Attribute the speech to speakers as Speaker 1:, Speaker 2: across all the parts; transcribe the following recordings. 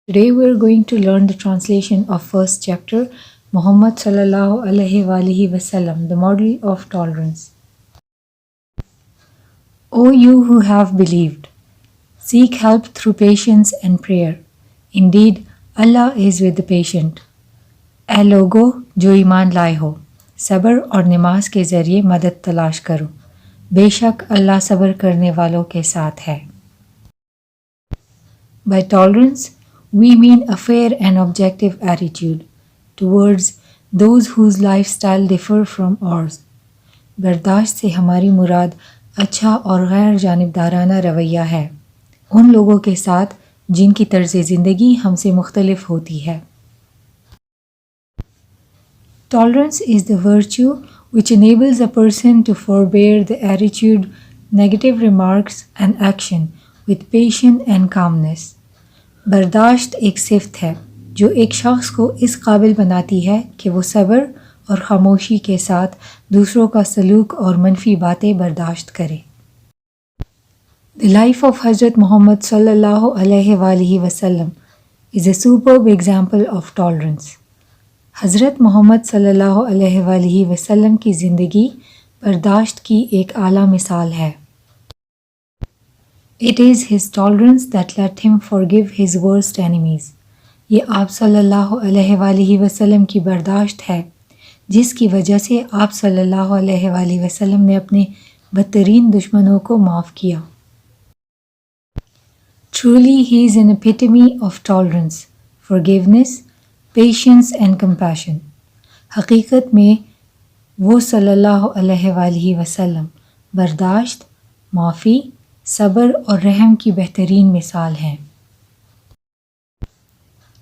Speaker 1: Today we are going to learn the translation of first chapter, Muhammad sallallahu alaihi wasallam, the model of tolerance. O you who have believed, seek help through patience and prayer. Indeed, Allah is with the patient. اے لوگو جو ایمان لائے ہو، صبر اور نماز کے ذریعے مدد تلاش کرو، بے شک اللہ صبر کرنے والوں کے ساتھ ہے۔ By tolerance, we mean a fair and objective attitude towards those whose lifestyle differ from ours. برداشت سے ہماری مراد اچھا اور غیر جانبدارانہ رویہ ہے ان لوگوں کے ساتھ جن کی طرز زندگی ہم سے مختلف ہوتی ہے۔ Tolerance is the virtue which enables a person to forbear the attitude, negative remarks and action with patience and calmness. برداشت ایک صفت ہے جو ایک شخص کو اس قابل بناتی ہے کہ وہ صبر اور خاموشی کے ساتھ دوسروں کا سلوک اور منفی باتیں برداشت کرے۔ The life of Hazrat Muhammad sallallahu alaihi wasallam is a superb example of tolerance. حضرت محمد صلی اللہ علیہ وسلم کی زندگی برداشت کی ایک اعلیٰ مثال ہے۔ It is his tolerance that let him forgive his worst enemies. یہ آپ صلی اللہ علیہ وسلم کی برداشت ہے جس کی وجہ سے آپ صلی اللہ علیہ وسلم نے اپنے بدترین دشمنوں کو معاف کیا۔ Truly he is an epitome of tolerance, forgiveness, patience and compassion. حقیقت میں وہ صلی اللہ علیہ وسلم برداشت، معافی، صبر اور رحم کی بہترین مثال ہیں۔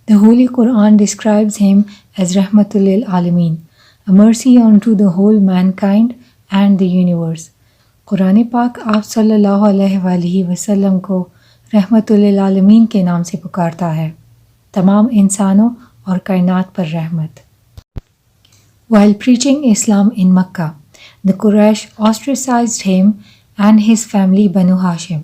Speaker 1: The Holy Quran describes him as رحمۃ للعالمین, a mercy unto the whole mankind and the universe. قرآن پاک آپ صلی اللہ علیہ وسلم کو رحمۃ للعالمین کے نام سے پکارتا ہے، تمام انسانوں اور کائنات پر رحمت۔ While preaching Islam in Makkah, the Quraysh ostracized him and his family Banu Hashim.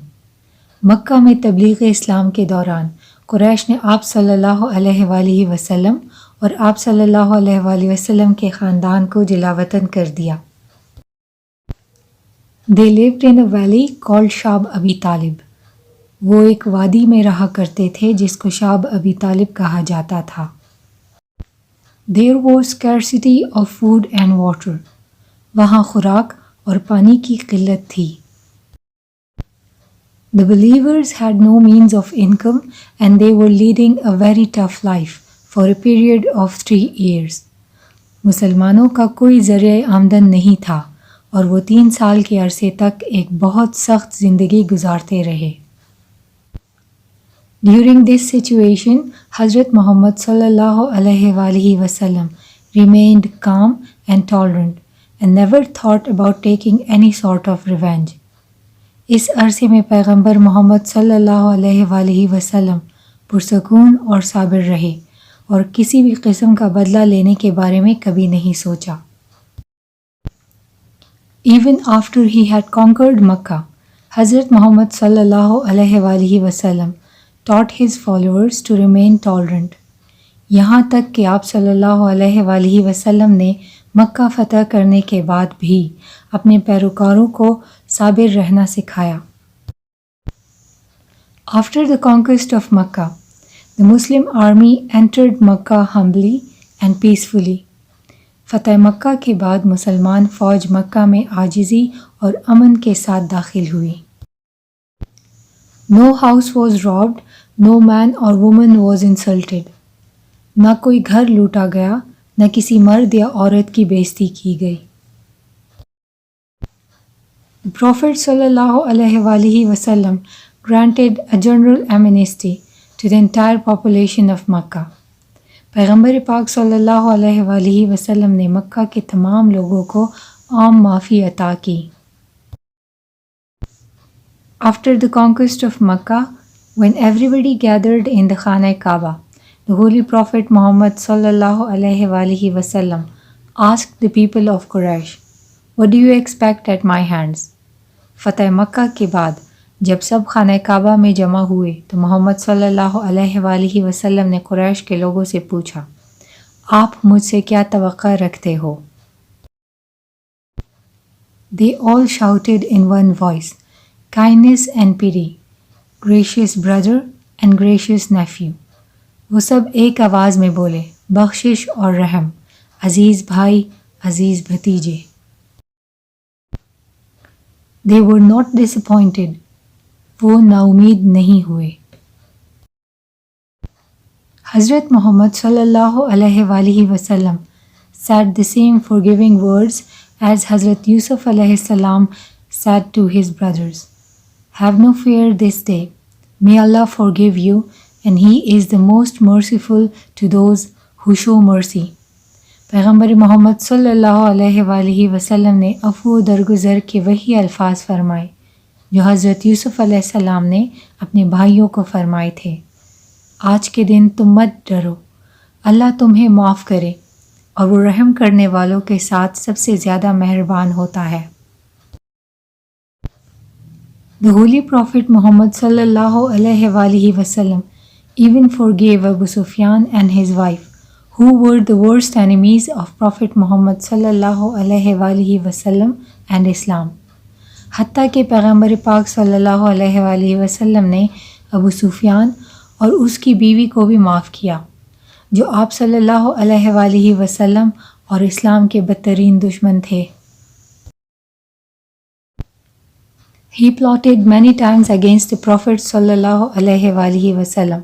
Speaker 1: مکہ میں تبلیغ اسلام کے دوران قریش نے آپ صلی اللہ علیہ وسلم اور آپ صلی اللہ علیہ وسلم کے خاندان کو جلاوطن کر دیا۔ They lived in a valley called شاب ابی طالب. وہ ایک وادی میں رہا کرتے تھے جس کو شاب ابی طالب کہا جاتا تھا۔ There was scarcity of food and water. وہاں خوراک اور پانی کی قلت تھی۔ The believers had no means of income and they were leading a very tough life for a period of 3 years. مسلمانوں کا کوئی ذریعہ آمدن نہیں تھا اور وہ 3 سال کے عرصے تک ایک بہت سخت زندگی گزارتے رہے۔ During this situation, Hazrat Muhammad sallallahu alaihi wasallam remained calm and tolerant and never thought about taking any sort of revenge. اس عرصے میں پیغمبر محمد صلی اللہ علیہ وسلم پرسکون اور صابر رہے اور کسی بھی قسم کا بدلہ لینے کے بارے میں کبھی نہیں سوچا۔ Even after he had conquered Makkah, Hazrat Muhammad صلی اللہ علیہ وسلم taught his followers to remain tolerant. یہاں تک کہ آپ صلی اللہ علیہ وسلم نے مکہ فتح کرنے کے بعد بھی اپنے پیروکاروں کو صابر رہنا سکھایا۔ After the conquest of Makkah, the Muslim army entered Makkah humbly and peacefully. فتح مکہ کے بعد مسلمان فوج مکہ میں عاجزی اور امن کے ساتھ داخل ہوئی۔ No house was robbed, no man or woman was insulted. نہ کوئی گھر لوٹا گیا، نہ کسی مرد یا عورت کی بےزتی کی گئی۔ The Prophet صلی اللہ علیہ وسلم granted a general amnesty to the entire population of Makkah. پیغمبر پاک صلی اللہ علیہ وسلم نے مکہ کے تمام لوگوں کو عام معافی عطا کی۔ After the conquest of Makkah, when everybody gathered in the Khana Kaaba, the Holy Prophet Muhammad sallallahu alaihi wasallam asked the people of Quraysh, "What do you expect at my hands?" فتح مکہ کے بعد جب سب خانہ کعبہ میں جمع ہوئے تو محمد صلی اللہ علیہ وآلہ وسلم نے قریش کے لوگوں سے پوچھا، آپ مجھ سے کیا توقع رکھتے ہو؟ They all shouted in one voice, kindness and pity, gracious brother and gracious nephew. وہ سب ایک آواز میں بولے، بخشش اور رحم، عزیز بھائی، عزیز بھتیجے۔ They were not disappointed. وہ نا امید نہیں ہوئے۔ حضرت محمد صلی اللہ علیہ وآلہ وسلم said the same forgiving words as Hazrat Yusuf alayhi salam said to his brothers. Have no fear this day. May Allah forgive you, and He is the most merciful to those who show mercy. پیغمبر محمد صلی اللہ علیہ وآلہ وسلم نے عفو و درگزر کے وہی الفاظ فرمائے جو حضرت یوسف علیہ السلام نے اپنے بھائیوں کو فرمائے تھے۔ آج کے دن تم مت ڈرو، اللہ تمہیں معاف کرے اور وہ رحم کرنے والوں کے ساتھ سب سے زیادہ مہربان ہوتا ہے۔ The Holy Prophet Muhammad sallallahu alaihi وآلہ وسلم even forgave Abu Sufyan and his wife, who were the worst enemies of Prophet Muhammad sallallahu alaihi وآلہ وسلم and Islam. حتیٰ کہ پیغمبر پاک صلی اللہ علیہ وآلہ وسلم نے ابو سفیان اور اس کی بیوی کو بھی معاف کیا، جو آپ صلی اللہ علیہ وآلہ وسلم اور اسلام کے بدترین دشمن تھے۔ He plotted many times against the Prophet sallallahu alaihi وآلہ وسلم,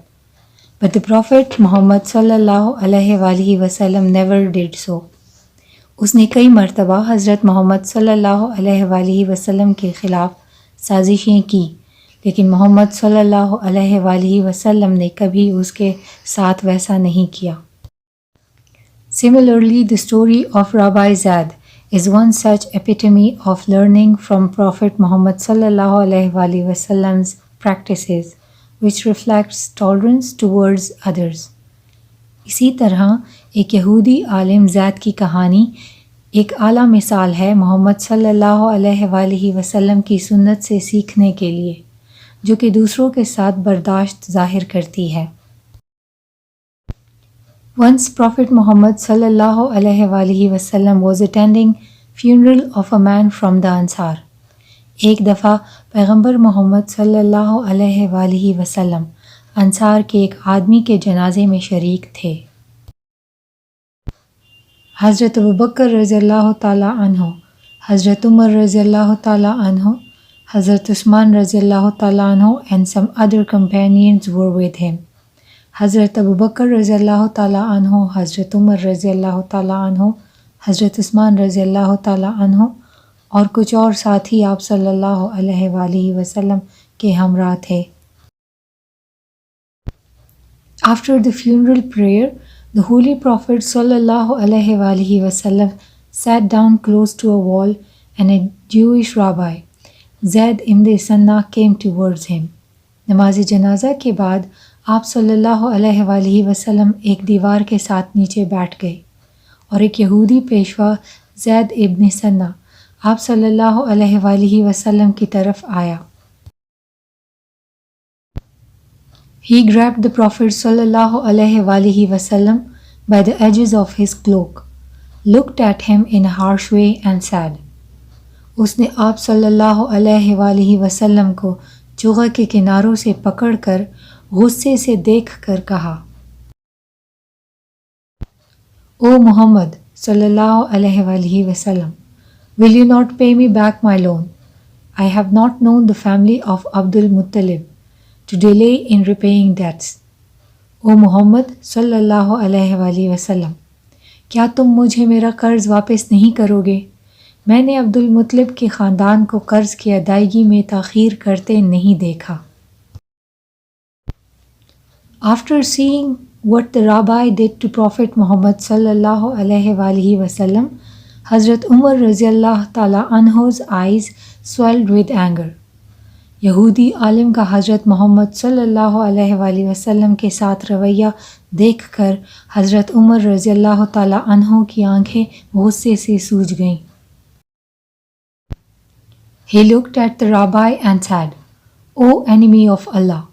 Speaker 1: but the Prophet Muhammad sallallahu alaihi وآلہ وسلم never did so. اس نے کئی مرتبہ حضرت محمد صلی اللہ علیہ وآلہ وسلم کے خلاف سازشیں کی، لیکن محمد صلی اللہ علیہ وآلہ وسلم نے کبھی اس کے ساتھ ویسا نہیں کیا۔ Similarly, the story of Rabbi Zad is one such epitome of learning from Prophet Muhammad sallallahu alaihi وآلہ wasallam's practices, which reflects tolerance towards others. اسی طرح ایک یہودی عالم زید کی کہانی ایک اعلیٰ مثال ہے محمد صلی اللہ علیہ وآلہ وسلم کی سنت سے سیکھنے کے لیے، جو کہ دوسروں کے ساتھ برداشت ظاہر کرتی ہے۔ Once Prophet Muhammad sallallahu alaihi وآلہ وسلم was attending funeral of a man from the Ansar. ایک دفعہ پیغمبر محمد صلی اللہ علیہ وآلہ وسلم انصار کے ایک آدمی کے جنازے میں شریک تھے۔ حضرت ابوبکر رضی اللہ تعالیٰ عنہ، حضرت عمر رضی اللہ تعالیٰ عنہ، حضرت عثمان رضی اللہ تعالیٰ عنہ and some other companions were with him. حضرت ابوبکر رضی اللہ تعالیٰ عنہ، حضرت عمر رضی اللہ تعالیٰ عنہ، حضرت عثمان رضی اللہ تعالیٰ عنہ اور کچھ اور ساتھی آپ صلی اللہ علیہ وآلہ وسلم کے ہمراہ تھے۔ After the funeral prayer, the Holy Prophet sallallahu alaihi وآلہ وسلم sat down close to a wall and a Jewish rabbi, Zayd ibn Sanna, came towards him. نماز جنازہ کے بعد آپ صلی اللہ علیہ وآلہ وسلم ایک دیوار کے ساتھ نیچے بیٹھ گئے اور ایک یہودی پیشوا زید ابن ثنا آپ صلی اللہ علیہ وآلہ وسلم کی طرف آیا۔ He grabbed the Prophet sallallahu alaihi وآلہ وسلم by the edges of his cloak, looked at him in a harsh way and said. اس نے آپ صلی اللہ علیہ وآلہ وسلم کو چوغہ کے کناروں سے پکڑ کر غصے سے دیکھ کر کہا، او محمد صلی اللہ علیہ وآلہ وسلم, will you not pay me back my loan? I have not known the family of Abdul Muttalib to delay in repaying debts. او محمد صلی اللہ علیہ وآلہ وسلم, کیا تم مجھے میرا قرض واپس نہیں کرو گے؟ میں نے عبد المطلب کے خاندان کو قرض کی ادائیگی میں تاخیر کرتے نہیں دیکھا۔ After seeing what the rabbi did to Prophet Muhammad صلی اللہ علیہ وآلہ وسلم, حضرت عمر رضی اللہ تعالیٰ عنہ's eyes swelled with anger. یہودی عالم کا حضرت محمد صلی اللہ علیہ وآلہ وسلم کے ساتھ رویہ دیکھ کر حضرت عمر رضی اللہ تعالیٰ عنہ کی آنکھیں غصے سے سوج گئیں۔ He looked at the rabbi and said, O enemy of Allah,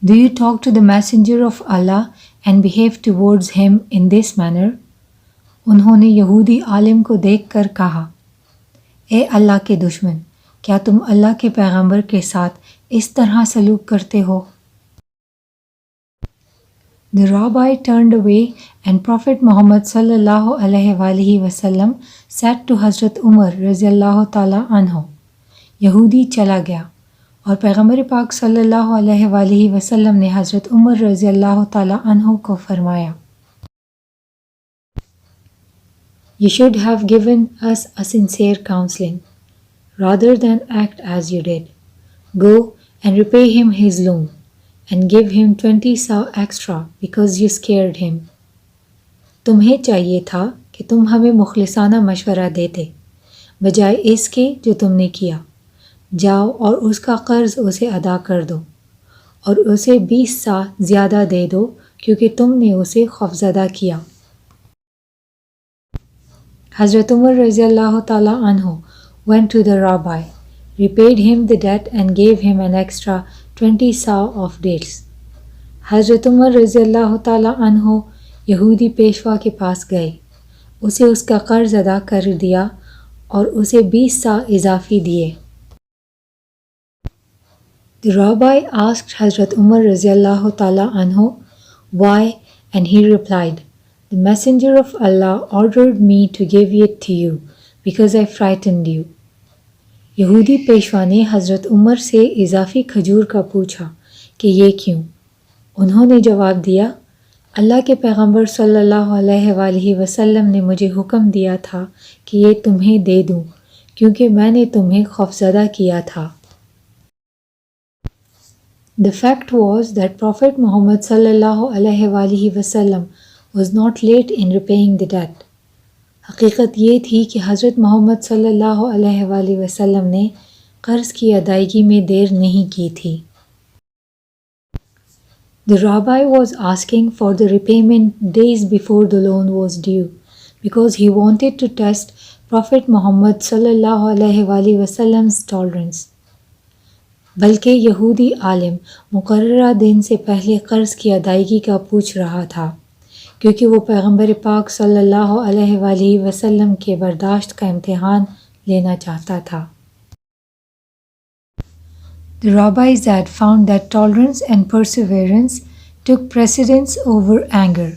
Speaker 1: do you talk to the messenger of Allah and behave towards him in this manner? انہوں نے یہودی عالم کو دیکھ کر کہا، اے اللہ کے دشمن، کیا تم اللہ کے پیغمبر کے ساتھ اس طرح سلوک کرتے ہو؟ The rabbi turned away and Prophet Muhammad sallallahu alaihi وآلہ وسلم said to Hazrat Umar رضی اللہ تعالی عنہ. یہودی چلا گیا اور پیغمبر پاک صلی اللہ علیہ وآلہ وسلم نے حضرت عمر رضی اللہ تعالی عنہ کو فرمایا، You should have given us a sincere counseling, rather than act as you did. Go and repay him his loan, and give him 20 saw extra because you scared him. تمہیں چاہیے تھا کہ تم ہمیں مخلصانہ مشورہ دیتے، بجائے اس کے جو تم نے کیا. جاؤ اور اس کا قرض اسے ادا کر دو، اور اسے 20 سا زیادہ دے دو کیونکہ تم نے اسے خوفزدہ کیا. حضرت عمر رضی اللہ تعالی عنہ went to the rabbi, repaid him the debt and gave him an extra 20 saw of dates. حضرت عمر رضی اللہ تعالی عنہ یہودی پیشوا کے پاس گئے، اسے اس کا قرض ادا کر دیا اور اسے 20 سا اضافی دیے. The rabbi asked Hazrat Umar رضی اللہ تعالی عنہ why, and he replied, The messenger of Allah ordered me to give it to you because I frightened you. یہودی پیشوا نے حضرت عمر سے اضافی کھجور کا پوچھا کہ یہ کیوں؟ انہوں نے جواب دیا، اللہ کے پیغمبر صلی اللہ علیہ وآلہ وسلم نے مجھے حکم دیا تھا کہ یہ تمہیں دے دوں کیونکہ میں نے تمہیں خوفزدہ کیا تھا. The fact was that Prophet Muhammad صلی اللہ علیہ وآلہ وسلم was not late in repaying the debt. حقیقت یہ تھی کہ حضرت محمد صلی اللہ علیہ وآلہ وسلم نے قرض کی ادائیگی میں دیر نہیں کی تھی. The rabbi was asking for the repayment days before the loan was due because he wanted to test Prophet Muhammad صلی اللہ علیہ وآلہ وسلم's tolerance. بلکہ یہودی عالم مقررہ دن سے پہلے قرض کی ادائیگی کا پوچھ رہا تھا کیونکہ وہ پیغمبر پاک صلی اللہ علیہ وآلہ وسلم کے برداشت کا امتحان لینا چاہتا تھا. The rabbis had found that tolerance and perseverance took precedence over anger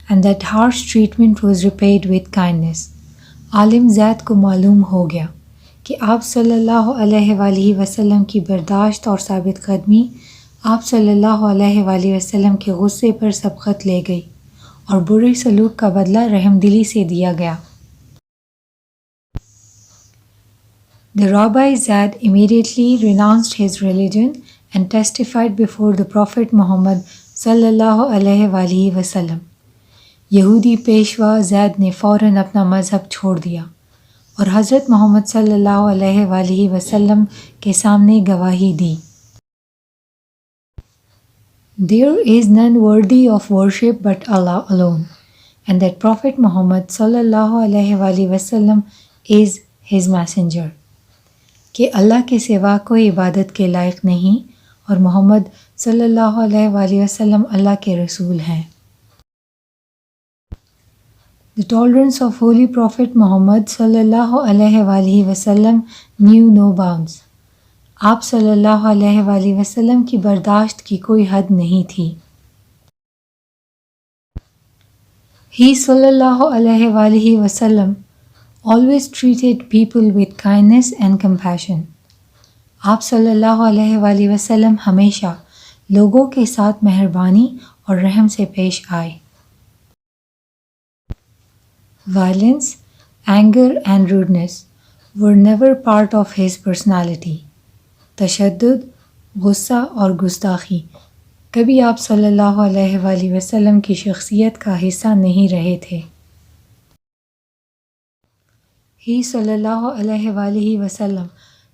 Speaker 1: and that harsh treatment was repaid with kindness. عالم زید کو معلوم ہو گیا کہ آپ صلی اللہ علیہ وآلہ وسلم کی برداشت اور ثابت قدمی آپ صلی اللہ علیہ وآلہ وسلم کے غصے پر سبقت لے گئی اور برے سلوک کا بدلہ رحم دلی سے دیا گیا. The rabbi Zaid immediately renounced his religion and testified before the Prophet Muhammad صلی اللہ علیہ وآلہ وسلم. یہودی پیشوا زید نے فوراً اپنا مذہب چھوڑ دیا اور حضرت محمد صلی اللہ علیہ وآلہ وسلم کے سامنے گواہی دی. There is none worthy of worship but Allah alone, and that Prophet Muhammad sallallahu alaihi wasallam is his messenger. کہ اللہ کے سوا کوئی عبادت کے لائق نہیں اور محمد صلی اللہ علیہ وآلہ وسلم اللہ کے رسول ہیں. The tolerance of Holy Prophet Muhammad sallallahu alaihi وآلہ وسلم knew no bounds. آپ صلی اللہ علیہ وآلہ وسلم کی برداشت کی کوئی حد نہیں تھی. He صلی اللہ علیہ وآلہ وسلم always treated people with kindness and compassion. آپ صلی اللہ علیہ وآلہ وسلم ہمیشہ لوگوں کے ساتھ مہربانی اور رحم سے پیش آئے. Violence, anger and rudeness were never part of his personality. تشدد، غصہ اور گستاخی کبھی آپ صلی اللہ علیہ وآلہ وسلم کی شخصیت کا حصہ نہیں رہے تھے. He صلی اللہ علیہ وآلہ وسلم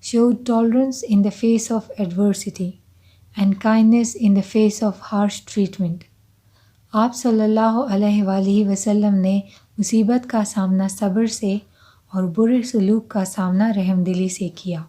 Speaker 1: showed tolerance in the face of adversity and kindness in the face of harsh treatment. آپ صلی اللہ علیہ وآلہ وسلم نے مصیبت کا سامنا صبر سے اور برے سلوک کا سامنا رحم دلی سے کیا.